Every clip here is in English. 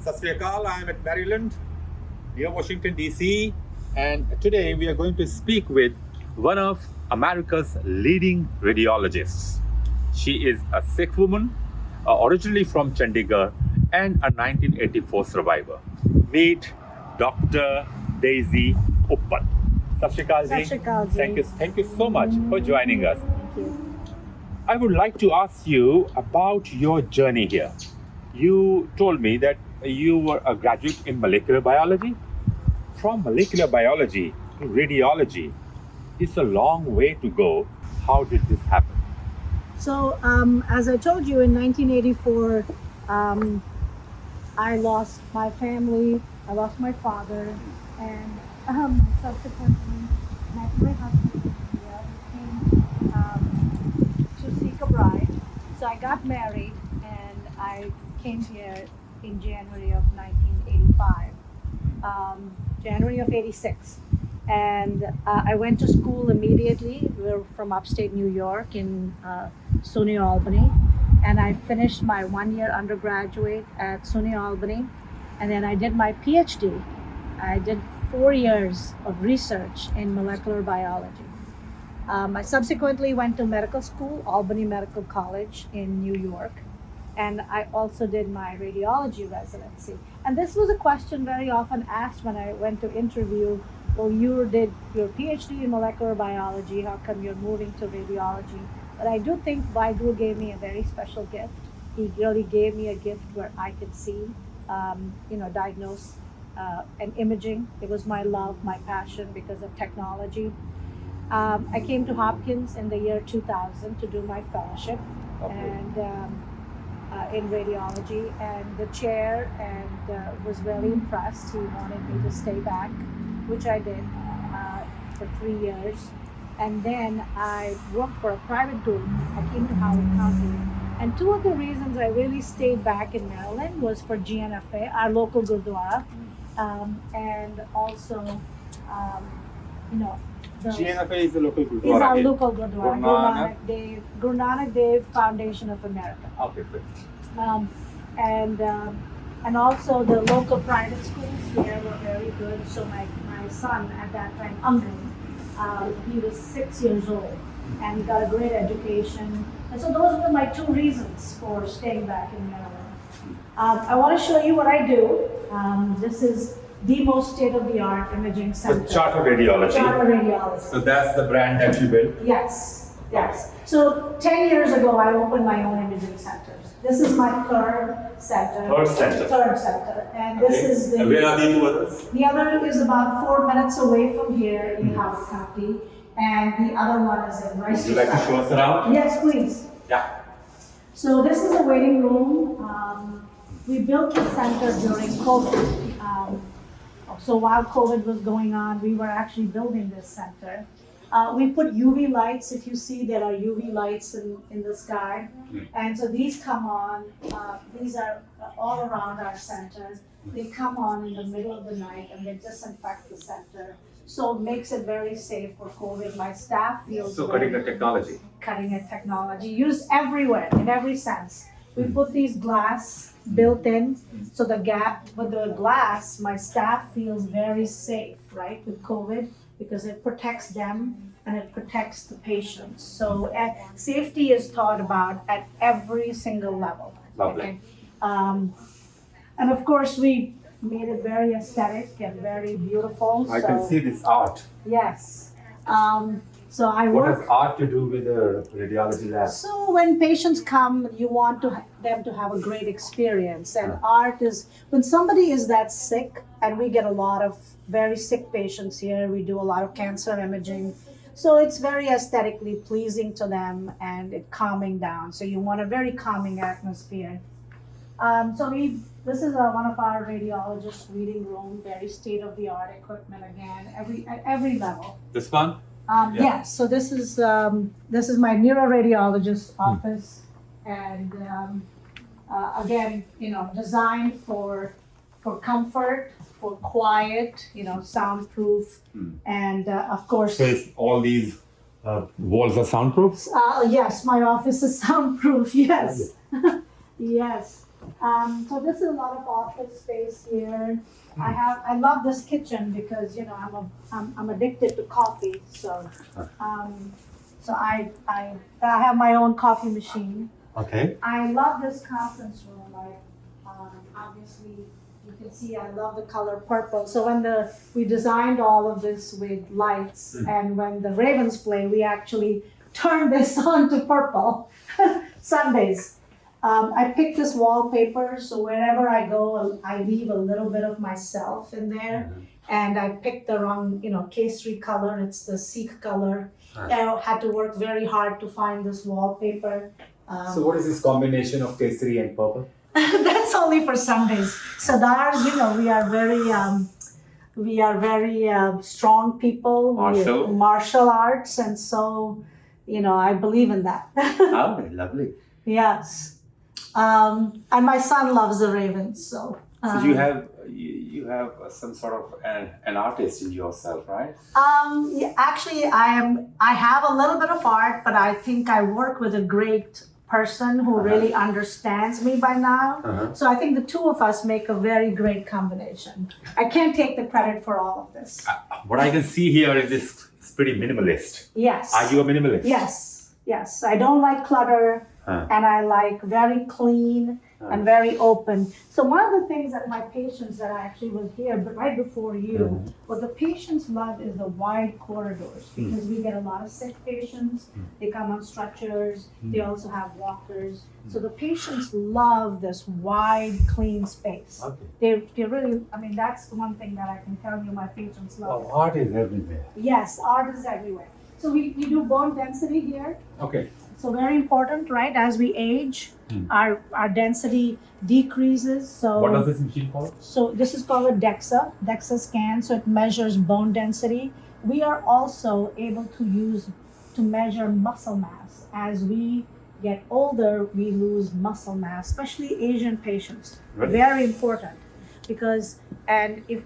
Sat Sri Akal. I am at Maryland, near Washington, D.C. And today we are going to speak with one of America's leading radiologists. She is a Sikh woman, originally from Chandigarh, and a 1984 survivor. Meet Dr. Daisy Uppal. Sat Sri Akal ji. Sat Sri Akal ji. Thank you so much for joining us. Thank you. I would like to ask you about your journey here. You told me that you were a graduate in molecular biology. From molecular biology to radiology, it's a long way to go. How did this happen? So, as I told you, in 1984, I lost my family, I lost my father, and subsequently met my husband in India. We came to seek a bride. So I got married and I came here in January of 1985, January of 86. And I went to school immediately. We're from upstate New York in SUNY Albany. And I finished my 1-year undergraduate at SUNY Albany. And then I did my PhD. I did 4 years of research in molecular biology. I subsequently went to medical school, Albany Medical College in New York. And I also did my radiology residency. And this was a question very often asked when I went to interview. Well, you did your PhD in molecular biology, how come you're moving to radiology? But I do think Vaidru gave me a very special gift. He really gave me a gift where I could see, diagnose and imaging. It was my love, my passion because of technology. I came to Hopkins in the year 2000 to do my fellowship and in radiology, and the chair was really impressed. He wanted me to stay back, which I did for 3 years. And then I worked for a private group. I came to Howard County. And two of the reasons I really stayed back in Maryland was for GNFA, our local Gurdwara, and also, GNFA is the local Gurdwara. Is our local Gurdwara, Guru Nanak Dev Foundation of America. Okay, good. And also the local private schools here were very good. So my son at that time, Angad, he was 6 years old and got a great education. And so those were my two reasons for staying back in Maryland. I want to show you what I do. This is the most state-of-the-art imaging center. So Charter Radiology. Charter Radiology. So that's the brand that you built? Yes. So 10 years ago, I opened my own imaging centers. This is my third center. And this is And where are the two others? The other is about 4 minutes away from here in Howard County. And the other one is in Rice. Would you like to show us around? Yes, please. Yeah. So this is a waiting room. We built the center during COVID. So while COVID was going on, we were actually building this center. We put UV lights. If you see, there are UV lights in the sky. And so these come on. These are all around our center. They come on in the middle of the night and they disinfect the center. So it makes it very safe for COVID. My staff feels Cutting the technology. Cutting edge technology used everywhere, in every sense. We put these glass built in, so the gap with the glass, my staff feels very safe, right, with COVID, because it protects them and it protects the patients. So safety is thought about at every single level. Lovely. Okay? And of course, we made it very aesthetic and very beautiful. I can see this art. Yes. So I What work. has art to do with the radiology lab? So when patients come, you want them to have a great experience. And art is, when somebody is that sick, and we get a lot of very sick patients here, we do a lot of cancer imaging. So it's very aesthetically pleasing to them and it calming down. So you want a very calming atmosphere. This is one of our radiologists' reading room, very state-of-the-art equipment again, at every level. This one? Yes, so this is my neuroradiologist's office, and again, designed for comfort, for quiet, soundproof, and of course. So all these walls are soundproof? Yes, my office is soundproof. Yes, yes. So this is a lot of office space here. I love this kitchen because I'm addicted to coffee. So I have my own coffee machine. Okay. I love this conference room. Obviously you can see I love the color purple. So we designed all of this with lights, and when the Ravens play, we actually turn this on to purple Sundays. I picked this wallpaper, so wherever I go, I leave a little bit of myself in there. And I picked the wrong, Kesari color. It's the Sikh color. I had to work very hard to find this wallpaper. So what is this combination of Kesari and purple? That's only for Sundays. Sardars, we are very strong people. Martial arts, and so, I believe in that. Oh, lovely. Yes. And my son loves the Ravens, so. So you have some sort of an artist in yourself, right? Yeah, actually, I have a little bit of art, but I think I work with a great person who really understands me by now. So I think the two of us make a very great combination. I can't take the credit for all of this. What I can see here is this is pretty minimalist. Yes. Are you a minimalist? Yes. I don't like clutter, and I like very clean and very open. So one of the things that my patients that I actually was here, but right before you, what the patients love is the wide corridors, because we get a lot of sick patients. They come on stretchers. They also have walkers. So the patients love this wide, clean space. Okay. They really, that's one thing that I can tell you my patients love. Well, art is everywhere. Yes, art is everywhere. So we do bone density here. Okay. So very important, right? As we age, our density decreases. So what does this machine call? So this is called a DEXA scan. So it measures bone density. We are also able to measure muscle mass. As we get older, we lose muscle mass, especially Asian patients. Right. Very important, and if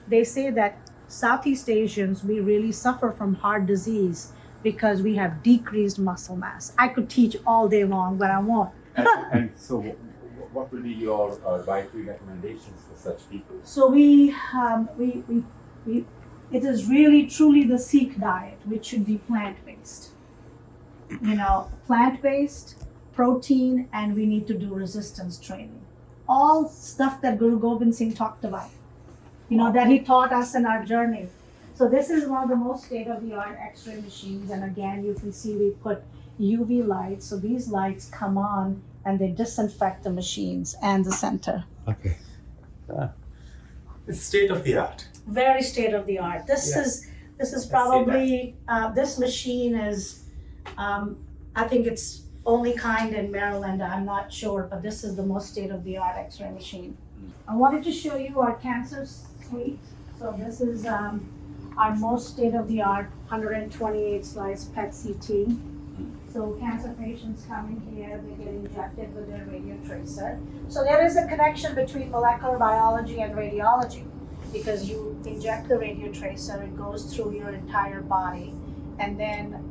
they say that Southeast Asians, we really suffer from heart disease because we have decreased muscle mass. I could teach all day long, but I won't. And so what will be your dietary recommendations for such people? So it is really truly the Sikh diet, which should be plant-based. Plant-based, protein, and we need to do resistance training. All stuff that Guru Gobind Singh talked about, that he taught us in our journey. So this is one of the most state-of-the-art X-ray machines, and again, you can see we put UV lights. So these lights come on and they disinfect the machines and the center. Okay. It's state-of-the-art. Very state-of-the-art. This is probably this machine is I think it's only kind in Maryland. I'm not sure, but this is the most state-of-the-art X-ray machine. I wanted to show you our cancer suite. So this is our most state-of-the-art 128 slice PET CT. So cancer patients come in here, they get injected with their radiotracer. So there is a connection between molecular biology and radiology, because you inject the radiotracer, it goes through your entire body, and then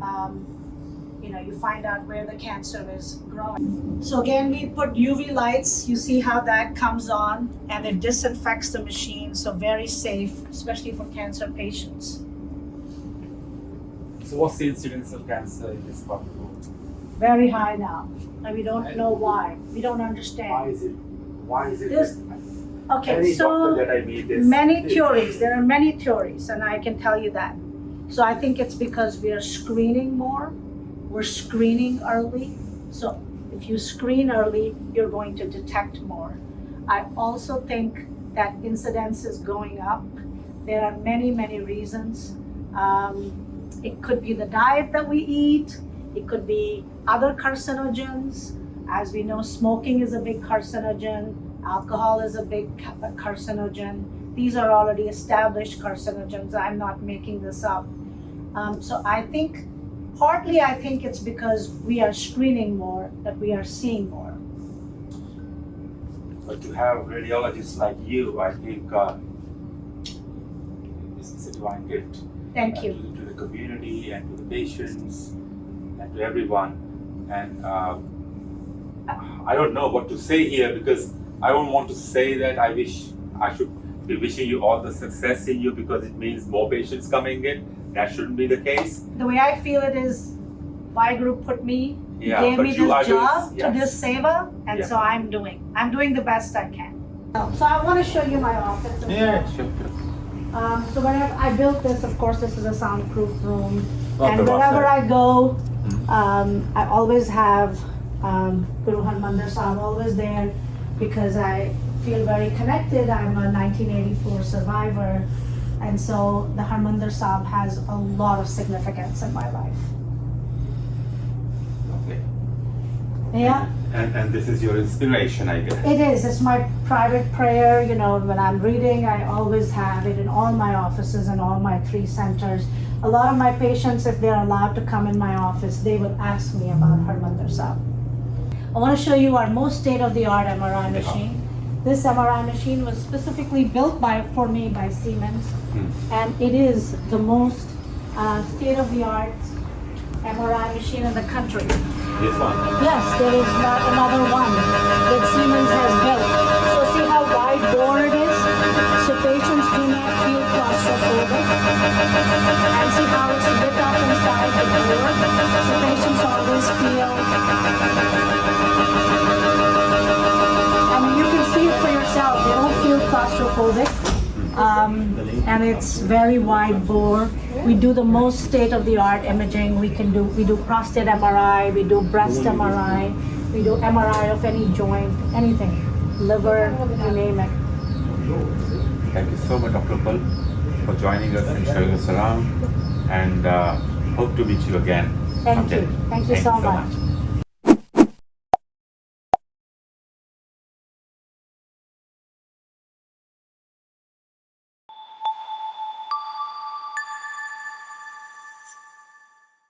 you find out where the cancer is growing. So again, we put UV lights. You see how that comes on, and it disinfects the machine, so very safe, especially for cancer patients. So what's the incidence of cancer in this part of the world? Very high now, and we don't know why. We don't understand. Why is it? Okay, so many theories. There are many theories, and I can tell you that. So I think it's because we are screening more. We're screening early. So if you screen early, you're going to detect more. I also think that incidence is going up. There are many, many reasons. It could be the diet that we eat. It could be other carcinogens. As we know, smoking is a big carcinogen. Alcohol is a big carcinogen. These are already established carcinogens. I'm not making this up. So I think it's because we are screening more, that we are seeing more. But to have radiologists like you, I think this is a divine gift. Thank you. To the community and to the patients and to everyone. And I don't know what to say here, because I don't want to say that I should be wishing you all the success in you, because it means more patients coming in. That shouldn't be the case. The way I feel it is, my group put me, Yeah, gave but me you are this doing- job to yes. this seva, and Yeah. so I'm doing the best I can. So I want to show you my office. as well. Sure. So whenever I built this, of course, this is a soundproof room, Okay, and wherever right. I go, I always have Guru Harmandir Sahib always there, because I feel very connected. I'm a 1984 survivor, and so the Harmandir Sahib has a lot of significance in my life. Okay. Yeah. And this is your inspiration, I guess. It is. It's my private prayer. You know, when I'm reading, I always have it in all my offices and all my 3 centers. A lot of my patients, if they're allowed to come in my office, they will ask me about Harmandir Sahib. I want to show you our most state-of-the-art MRI machine. This MRI machine was specifically built for me by Siemens, and it is the most state-of-the-art MRI machine in the country. This one. Yes, there is not another one that Siemens has built. So see how wide bore it is? So patients do not feel claustrophobic. And see how it's lit up inside the bore? So patients always feel... I mean, you can see it for yourself. They don't feel claustrophobic. And it's very wide bore. We do the most state-of-the-art imaging we can do. We do prostate MRI, we do breast MRI, we do MRI of any joint, anything, liver, you name it. Thank you so much, Dr. Pal, for joining us and showing us around, and hope to meet you again Thank someday. you. Thank you so much.